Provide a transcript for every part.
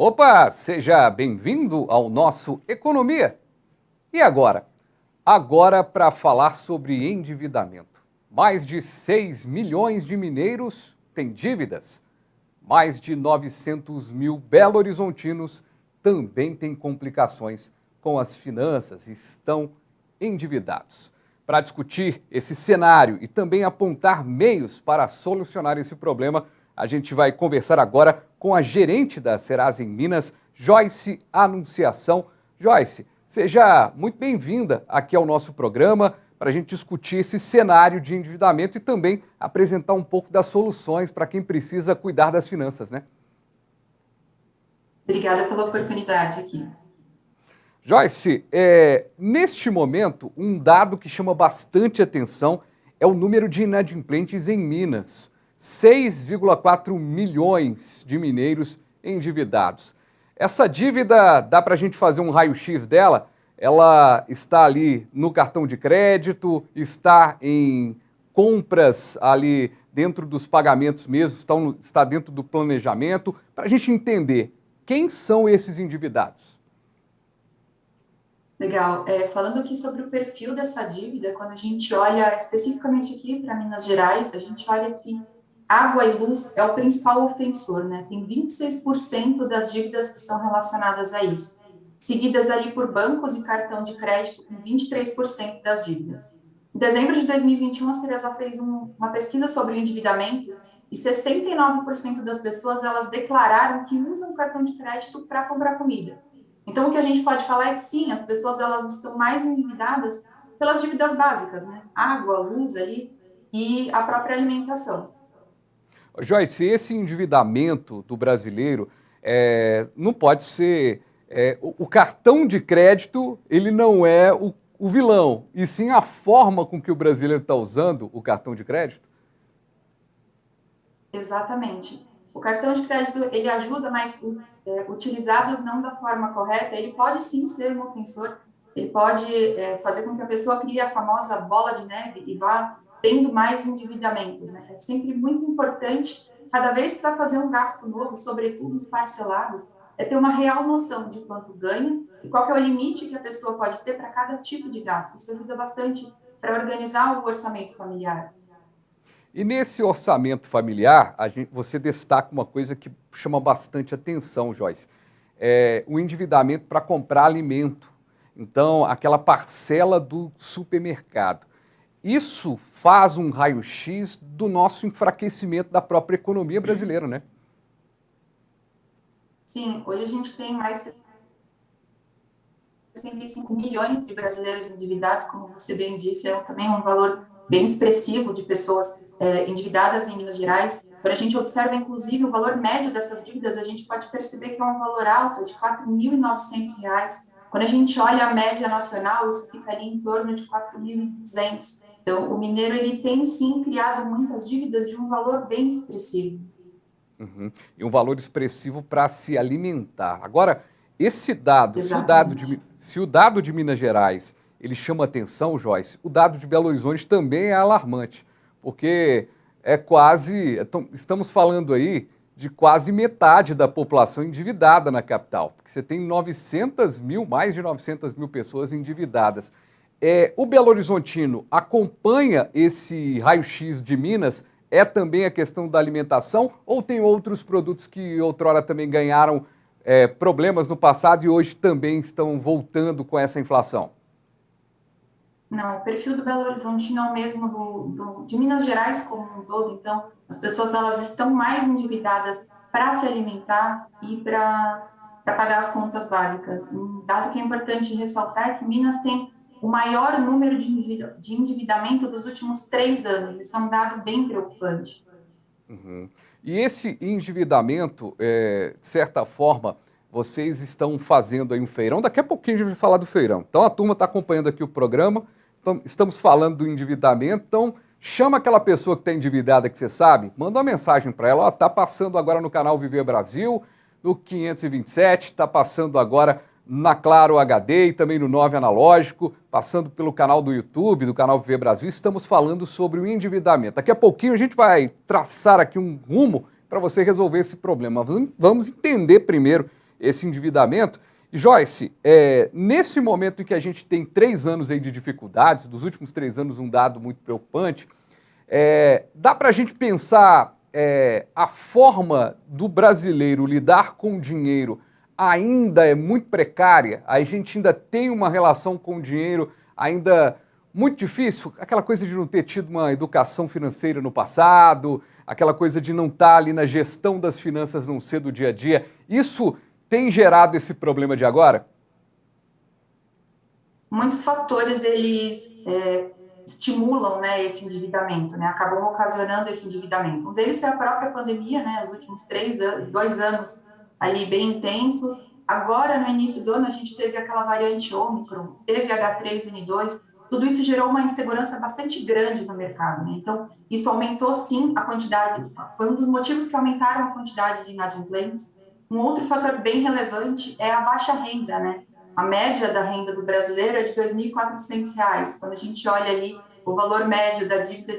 Opa, seja bem-vindo ao nosso Economia. E agora? Agora para falar sobre endividamento. Mais de 6 milhões de mineiros têm dívidas. Mais de 900 mil belo-horizontinos também têm complicações com as finanças e estão endividados. Para discutir esse cenário e também apontar meios para solucionar esse problema, a gente vai conversar agora com a gerente da Serasa em Minas, Joyce Anunciação. Joyce, seja muito bem-vinda aqui ao nosso programa para a gente discutir esse cenário de endividamento e também apresentar um pouco das soluções para quem precisa cuidar das finanças, né? Obrigada pela oportunidade aqui. Joyce, neste momento, um dado que chama bastante atenção é o número de inadimplentes em Minas. 6,4 milhões de mineiros endividados. Essa dívida, dá para a gente fazer um raio-x dela? Ela está ali no cartão de crédito, está em compras ali dentro dos pagamentos mesmo, está dentro do planejamento, para a gente entender quem são esses endividados. Legal. Falando aqui sobre o perfil dessa dívida, quando a gente olha especificamente aqui para Minas Gerais, a gente olha que água e luz é o principal ofensor, né? Tem 26% das dívidas que são relacionadas a isso, seguidas ali por bancos e cartão de crédito com 23% das dívidas. Em dezembro de 2021, a Serasa fez uma pesquisa sobre o endividamento e 69% das pessoas elas declararam que usam cartão de crédito para comprar comida. Então, o que a gente pode falar é que sim, as pessoas elas estão mais endividadas pelas dívidas básicas, né? Água, luz ali e a própria alimentação. Joyce, esse endividamento do brasileiro não pode ser... o cartão de crédito, ele não é o vilão, e sim a forma com que o brasileiro está usando o cartão de crédito? Exatamente. O cartão de crédito, ele ajuda, mas utilizado não da forma correta, ele pode sim ser um ofensor, ele pode fazer com que a pessoa crie a famosa bola de neve e vá tendo mais endividamentos, né? É sempre muito importante, cada vez que vai fazer um gasto novo, sobretudo os parcelados, é ter uma real noção de quanto ganha e qual que é o limite que a pessoa pode ter para cada tipo de gasto. Isso ajuda bastante para organizar o orçamento familiar. E nesse orçamento familiar, você destaca uma coisa que chama bastante atenção, Joyce, o endividamento para comprar alimento. Então, aquela parcela do supermercado. Isso faz um raio-x do nosso enfraquecimento da própria economia brasileira, né? Sim, hoje a gente tem mais de 65 milhões de brasileiros endividados, como você bem disse, também um valor bem expressivo de pessoas endividadas em Minas Gerais. Quando a gente observa, inclusive, o valor médio dessas dívidas, a gente pode perceber que é um valor alto, de R$ 4.900. Quando a gente olha a média nacional, isso fica ali em torno de 4.200. Então, o mineiro, ele tem, sim, criado muitas dívidas de um valor bem expressivo. Uhum. E um valor expressivo para se alimentar. Agora, esse dado, se o dado de Minas Gerais, ele chama atenção, Joyce, o dado de Belo Horizonte também é alarmante, porque estamos falando aí de quase metade da população endividada na capital, porque você tem mais de 900 mil pessoas endividadas. O Belo Horizontino acompanha esse raio-x de Minas? É também a questão da alimentação ou tem outros produtos que outrora também ganharam problemas no passado e hoje também estão voltando com essa inflação? Não, o perfil do Belo Horizontino é o mesmo de Minas Gerais como um todo. Então, as pessoas elas estão mais endividadas para se alimentar e para pagar as contas básicas. Um dado que é importante ressaltar é que Minas tem o maior número de endividamento dos últimos 3 anos. Isso é um dado bem preocupante. Uhum. E esse endividamento, de certa forma, vocês estão fazendo aí um feirão. Daqui a pouquinho a gente vai falar do feirão. Então a turma está acompanhando aqui o programa. Então, estamos falando do endividamento. Então, chama aquela pessoa que está endividada que você sabe, manda uma mensagem para ela. Está passando agora no canal Viver Brasil, no 527, está passando agora na Claro HD e também no 9 Analógico, passando pelo canal do YouTube, do canal Viver Brasil, estamos falando sobre o endividamento. Daqui a pouquinho a gente vai traçar aqui um rumo para você resolver esse problema. Vamos entender primeiro esse endividamento. E Joyce, nesse momento em que a gente tem 3 anos aí de dificuldades, dos últimos 3 anos um dado muito preocupante, dá para a gente pensar a forma do brasileiro lidar com o dinheiro ainda é muito precária, a gente ainda tem uma relação com o dinheiro ainda muito difícil, aquela coisa de não ter tido uma educação financeira no passado, aquela coisa de não estar ali na gestão das finanças, não ser do dia a dia, isso tem gerado esse problema de agora? Muitos fatores, eles estimulam, né, esse endividamento, né, acabam ocasionando esse endividamento. Um deles foi a própria pandemia, né, os últimos 2 anos ali bem intensos. Agora, no início do ano, a gente teve aquela variante Ômicron, teve H3N2, tudo isso gerou uma insegurança bastante grande no mercado, né? Então, isso aumentou, sim, a quantidade, foi um dos motivos que aumentaram a quantidade de inadimplentes. Um outro fator bem relevante é a baixa renda, né? A média da renda do brasileiro é de R$ 2.400. Quando a gente olha ali o valor médio da dívida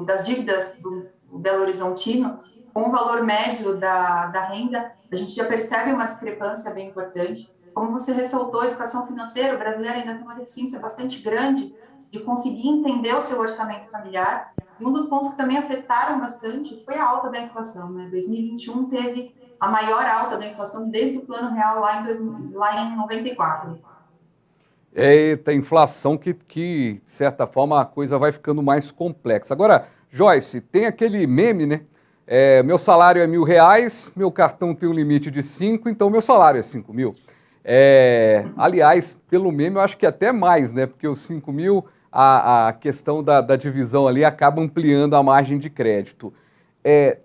das dívidas do Belo Horizontino, com o valor médio da renda, a gente já percebe uma discrepância bem importante. Como você ressaltou, a educação financeira, o brasileiro ainda tem uma deficiência bastante grande de conseguir entender o seu orçamento familiar. E um dos pontos que também afetaram bastante foi a alta da inflação, né? 2021 teve a maior alta da inflação desde o Plano Real lá em 94. Eita, inflação que, de certa forma, a coisa vai ficando mais complexa. Agora, Joyce, tem aquele meme, né? Meu salário é R$ 1.000, meu cartão tem um limite de 5, então meu salário é 5.000. Aliás, pelo meme eu acho que até mais, né? Porque os 5.000, a questão da divisão ali acaba ampliando a margem de crédito.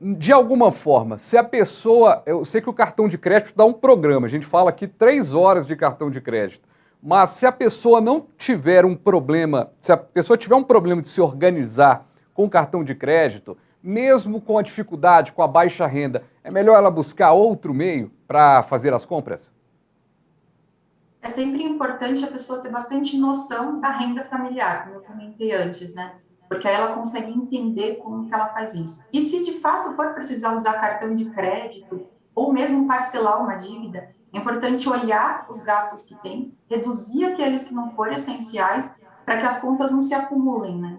De alguma forma, se a pessoa... Eu sei que o cartão de crédito dá um programa, a gente fala aqui 3 horas de cartão de crédito, mas se a pessoa não tiver um problema, se a pessoa tiver um problema de se organizar com o cartão de crédito, mesmo com a dificuldade, com a baixa renda, é melhor ela buscar outro meio para fazer as compras? É sempre importante a pessoa ter bastante noção da renda familiar, como eu comentei antes, né? Porque aí ela consegue entender como que ela faz isso. E se de fato for precisar usar cartão de crédito ou mesmo parcelar uma dívida, é importante olhar os gastos que tem, reduzir aqueles que não forem essenciais, para que as contas não se acumulem, né?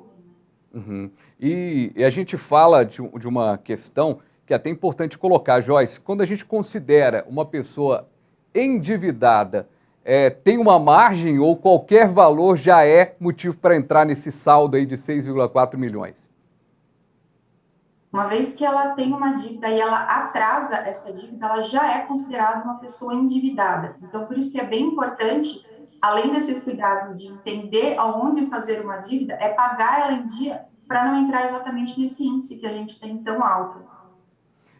Uhum. E a gente fala de uma questão que é até importante colocar, Joyce, quando a gente considera uma pessoa endividada, tem uma margem ou qualquer valor já é motivo para entrar nesse saldo aí de 6,4 milhões? Uma vez que ela tem uma dívida e ela atrasa essa dívida, ela já é considerada uma pessoa endividada. Então, por isso que é bem importante, além desses cuidados de entender aonde fazer uma dívida, é pagar ela em dia para não entrar exatamente nesse índice que a gente tem tão alto.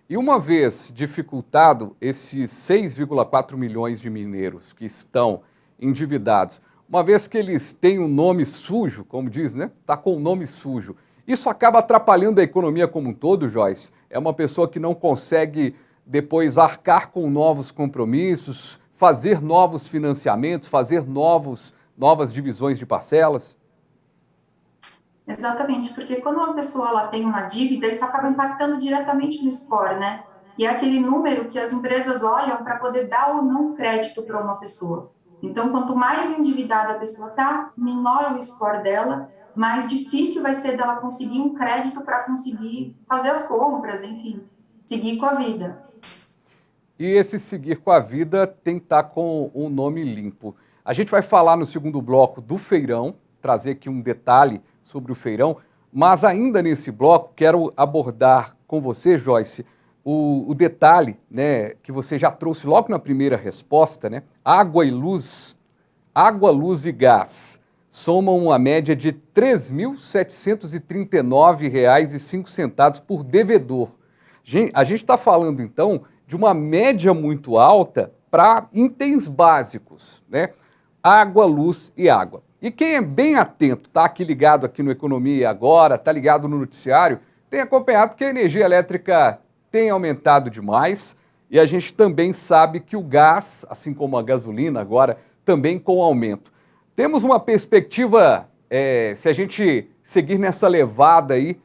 E uma vez dificultado esses 6,4 milhões de mineiros que estão endividados, uma vez que eles têm um nome sujo, como diz, né? Está com o nome sujo. Isso acaba atrapalhando a economia como um todo, Joyce? É uma pessoa que não consegue depois arcar com novos compromissos, fazer novos financiamentos, fazer novas divisões de parcelas? Exatamente, porque quando uma pessoa ela tem uma dívida, isso acaba impactando diretamente no score, né? E é aquele número que as empresas olham para poder dar ou não crédito para uma pessoa. Então, quanto mais endividada a pessoa está, menor o score dela, mais difícil vai ser dela conseguir um crédito para conseguir fazer as compras, enfim, seguir com a vida. E esse seguir com a vida tem que estar com o nome limpo. A gente vai falar no segundo bloco do feirão, trazer aqui um detalhe sobre o feirão, mas ainda nesse bloco quero abordar com você, Joyce, o detalhe, né, que você já trouxe logo na primeira resposta, né? Água, luz e gás somam uma média de R$ 3.739,05 por devedor. A gente está falando, então, de uma média muito alta para itens básicos, né? Água, luz e água. E quem é bem atento, está aqui ligado aqui no Economia Agora, está ligado no noticiário, tem acompanhado que a energia elétrica tem aumentado demais e a gente também sabe que o gás, assim como a gasolina agora, também com aumento. Temos uma perspectiva, se a gente seguir nessa levada aí,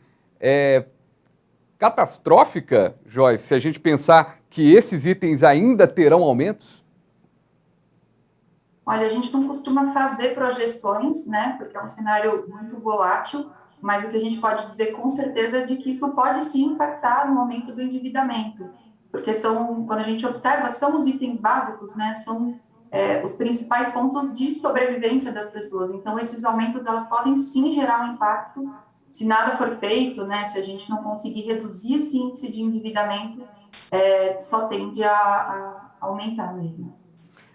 catastrófica, Joyce, se a gente pensar que esses itens ainda terão aumentos? Olha, a gente não costuma fazer projeções, né, porque é um cenário muito volátil, mas o que a gente pode dizer com certeza é de que isso pode sim impactar no aumento do endividamento, porque quando a gente observa, são os itens básicos, né, são os principais pontos de sobrevivência das pessoas. Então, esses aumentos, elas podem sim gerar um impacto se nada for feito, né, se a gente não conseguir reduzir esse índice de endividamento, só tende a aumentar mesmo.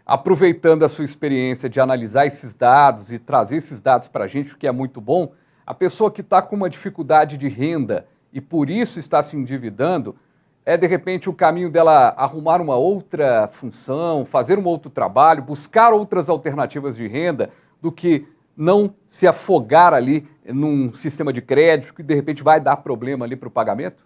Aproveitando a sua experiência de analisar esses dados e trazer esses dados para a gente, o que é muito bom, a pessoa que está com uma dificuldade de renda e por isso está se endividando, de repente o caminho dela arrumar uma outra função, fazer um outro trabalho, buscar outras alternativas de renda, do que não se afogar ali num sistema de crédito que de repente vai dar problema ali para o pagamento?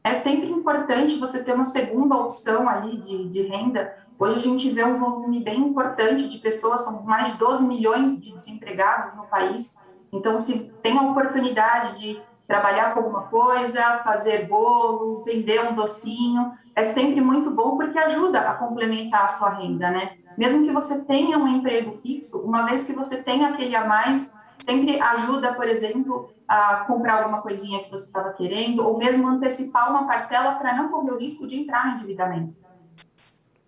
É sempre importante você ter uma segunda opção ali de renda. Hoje a gente vê um volume bem importante de pessoas, são mais de 12 milhões de desempregados no país. Então, se tem a oportunidade de trabalhar com alguma coisa, fazer bolo, vender um docinho, é sempre muito bom porque ajuda a complementar a sua renda, né? Mesmo que você tenha um emprego fixo, uma vez que você tem aquele a mais, sempre ajuda, por exemplo, a comprar alguma coisinha que você estava querendo, ou mesmo antecipar uma parcela para não correr o risco de entrar no endividamento.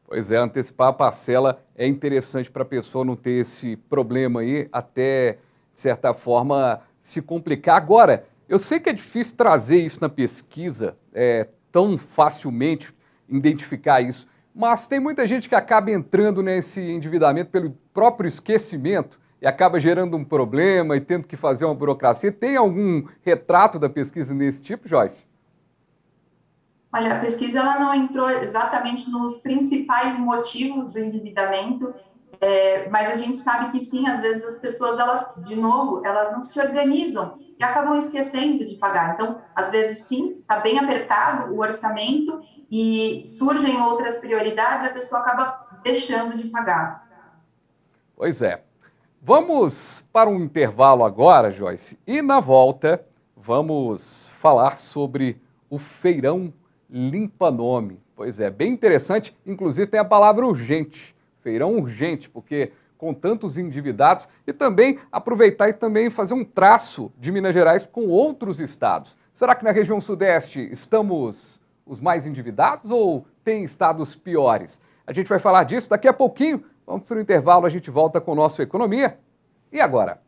Pois é, antecipar a parcela é interessante para a pessoa não ter esse problema aí, até, de certa forma, se complicar. Agora, eu sei que é difícil trazer isso na pesquisa, tão facilmente identificar isso, mas tem muita gente que acaba entrando nesse endividamento pelo próprio esquecimento e acaba gerando um problema e tendo que fazer uma burocracia. Tem algum retrato da pesquisa nesse tipo, Joyce? Olha, a pesquisa ela não entrou exatamente nos principais motivos do endividamento, mas a gente sabe que sim, às vezes as pessoas, elas, de novo, elas não se organizam e acabam esquecendo de pagar. Então, às vezes sim, está bem apertado o orçamento e surgem outras prioridades, a pessoa acaba deixando de pagar. Pois é. Vamos para um intervalo agora, Joyce, e na volta vamos falar sobre o Feirão Limpa Nome. Pois é, bem interessante, inclusive tem a palavra urgente, feirão urgente, porque com tantos endividados, e também aproveitar e também fazer um traço de Minas Gerais com outros estados. Será que na região sudeste estamos os mais endividados ou tem estados piores? A gente vai falar disso daqui a pouquinho. Vamos para o intervalo, a gente volta com o nosso Economia. E agora?